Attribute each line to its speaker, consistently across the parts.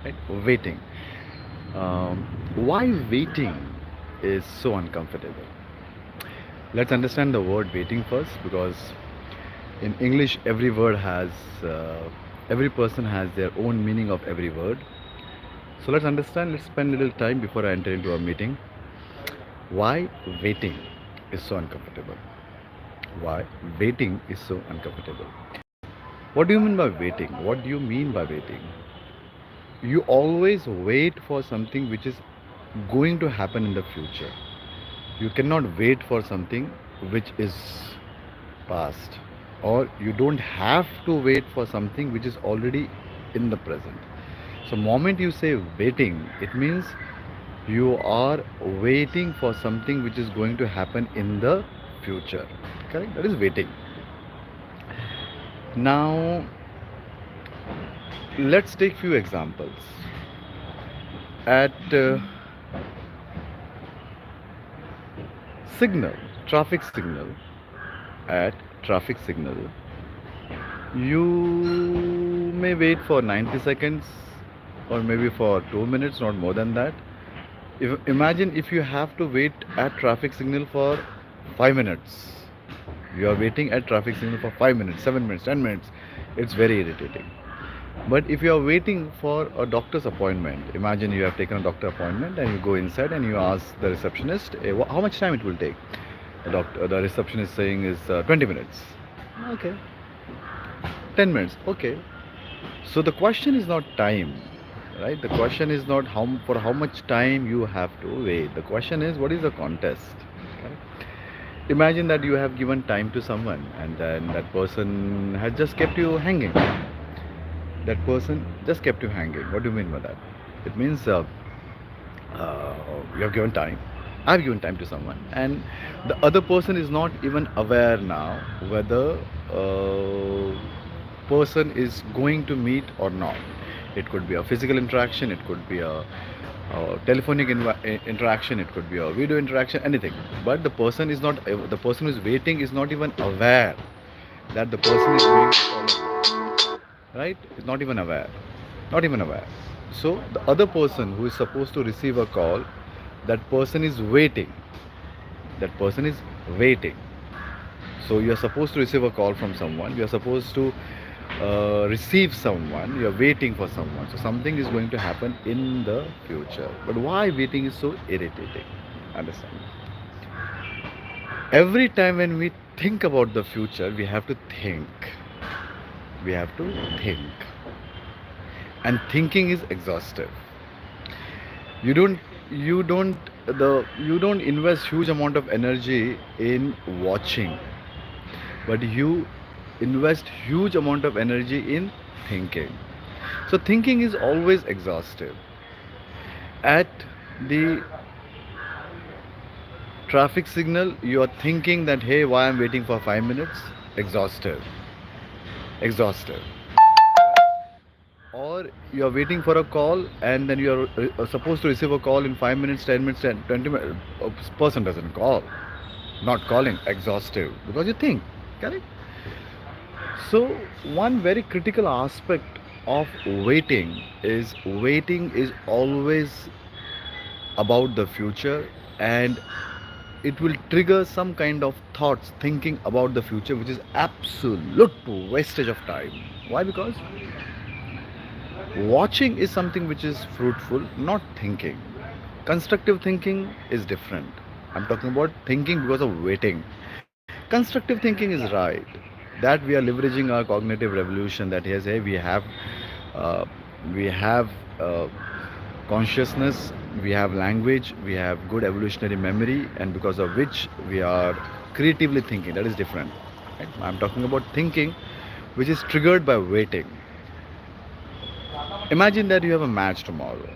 Speaker 1: right? Waiting. Why waiting is so uncomfortable? Let's understand the word waiting first, because in English, every person has their own meaning of every word. So let's understand, let's spend a little time before I enter into a meeting. Why waiting is so uncomfortable? Why waiting is so uncomfortable? What do you mean by waiting? What do you mean by waiting? You always wait for something which is going to happen in the future. You cannot wait for something which is past, or you don't have to wait for something which is already in the present. So moment you say waiting, it means you are waiting for something which is going to happen in the future. Correct? That is waiting. Now let's take few examples. At signal, traffic signal, at traffic signal, you may wait for 90 seconds or maybe for 2 minutes, not more than that. Imagine if you have to wait at traffic signal for 5 minutes. You are waiting at traffic signal for 5 minutes, 7 minutes, 10 minutes. It's very irritating. But if you are waiting for a doctor's appointment, imagine you have taken a doctor appointment and you go inside and you ask the receptionist, how much time it will take. The receptionist saying is 20 minutes. Okay. 10 minutes. Okay. So the question is not time, right? The question is not how much time you have to wait. The question is, what is the contest? Right? Imagine that you have given time to someone and then that person has just kept you hanging. That person just kept you hanging. What do you mean by that? It means you have given time. I've given time to someone, and the other person is not even aware now whether person is going to meet or not. It could be a physical interaction, it could be a telephonic interaction, it could be a video interaction, anything. But the person is not. The person who is waiting is not even aware that the person is going to follow. Right? Is not even aware. Not even aware. So the other person who is supposed to receive a call, that person is waiting. That person is waiting. So you are supposed to receive a call from someone. You are supposed to receive someone. You are waiting for someone. So something is going to happen in the future. But why waiting is so irritating? Understand? Every time when we think about the future, we have to think. We have to think. And thinking is exhaustive. You don't you don't you don't invest huge amount of energy in watching, but you invest huge amount of energy in thinking. So thinking is always exhaustive. At the traffic signal, you are thinking that, hey, why I'm waiting for 5 minutes? Exhaustive. Exhaustive. Or you are waiting for a call and then you are supposed to receive a call in 5 minutes, 10 minutes, 10, 20 minutes. A person doesn't call. Not calling. Exhaustive. Because you think. Correct? So, one very critical aspect of waiting is always about the future, and it will trigger some kind of thoughts thinking about the future, which is absolute wastage of time. Why? Because watching is something which is fruitful, not thinking. Constructive thinking is different. I'm talking about thinking because of waiting. Constructive thinking is right. That we are leveraging our cognitive revolution. That yes, hey, uh, we have consciousness, we have language, we have good evolutionary memory, and because of which we are creatively thinking. That is different. Right? I'm talking about thinking, which is triggered by waiting. Imagine that you have a match tomorrow,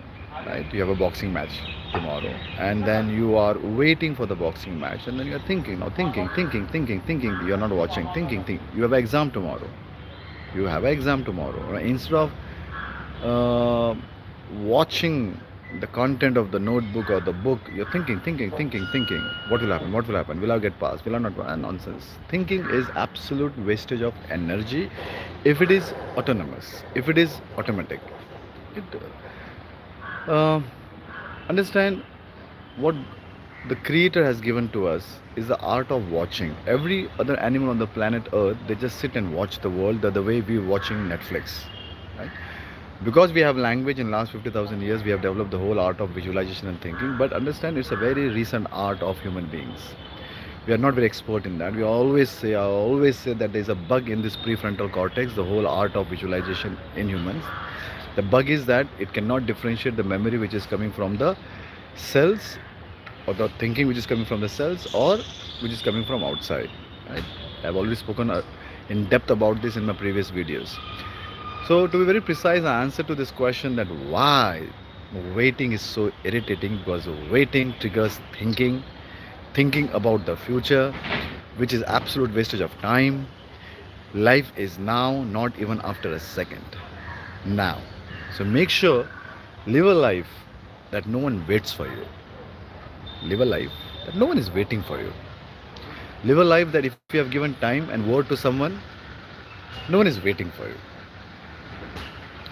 Speaker 1: right? You have a boxing match tomorrow, and then you are waiting for the boxing match, and then you are thinking, now thinking. You are not watching, thinking. You have an exam tomorrow. You have an exam tomorrow. Right? Instead of uh, watching the content of the notebook or the book, you're thinking. What will happen? What will happen? Will I get passed? Will I not? Nonsense. Thinking is absolute wastage of energy if it is autonomous, if it is automatic. It, uh, understand what the creator has given to us is the art of watching. Every other animal on the planet earth, they just sit and watch the world the way we're watching Netflix, right? Because we have language in last 50,000 years, we have developed the whole art of visualization and thinking. But understand, it's a very recent art of human beings. We are not very expert in that. I always say that there's a bug in this prefrontal cortex, the whole art of visualization in humans. The bug is that it cannot differentiate the memory which is coming from the cells, or the thinking which is coming from the cells, or which is coming from outside, right? I've already spoken in depth about this in my previous videos. So to be very precise, the answer to this question, that why waiting is so irritating, because waiting triggers thinking about the future, which is absolute wastage of time. Life is now, not even after a second. Now. So make sure, live a life that no one waits for you. Live a life that no one is waiting for you. Live a life that if you have given time and word to someone, no one is waiting for you.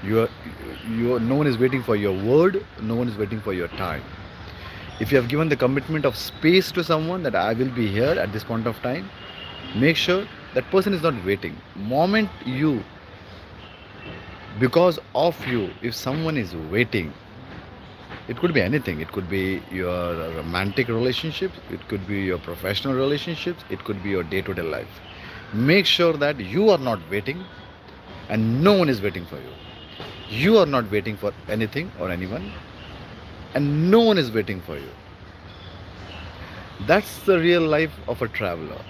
Speaker 1: No one is waiting for your word, no one is waiting for your time. If you have given the commitment of space to someone, that I will be here at this point of time, make sure that person is not waiting. Moment you, because of you, if someone is waiting, it could be anything. It could be your romantic relationships, it could be your professional relationships, it could be your day-to-day life. Make sure that you are not waiting and no one is waiting for you. You are not waiting for anything or anyone, and no one is waiting for you. That's the real life of a traveler.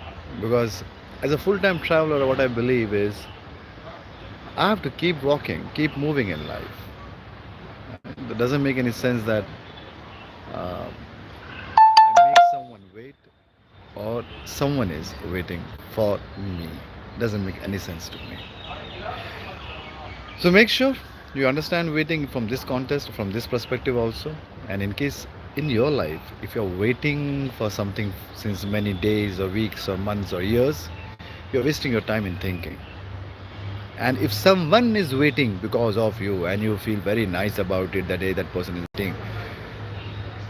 Speaker 1: Because as a full-time traveler, what I believe is I have to keep walking, keep moving in life. It doesn't make any sense that I make someone wait or someone is waiting for me. Doesn't make any sense to me. So make sure you understand waiting from this context, from this perspective also. And in case in your life, if you're waiting for something since many days or weeks or months or years, you're wasting your time in thinking. And if someone is waiting because of you and you feel very nice about it, that day that person is waiting,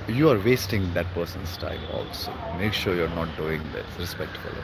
Speaker 1: you are wasting that person's time also. Make sure you're not doing this respectfully.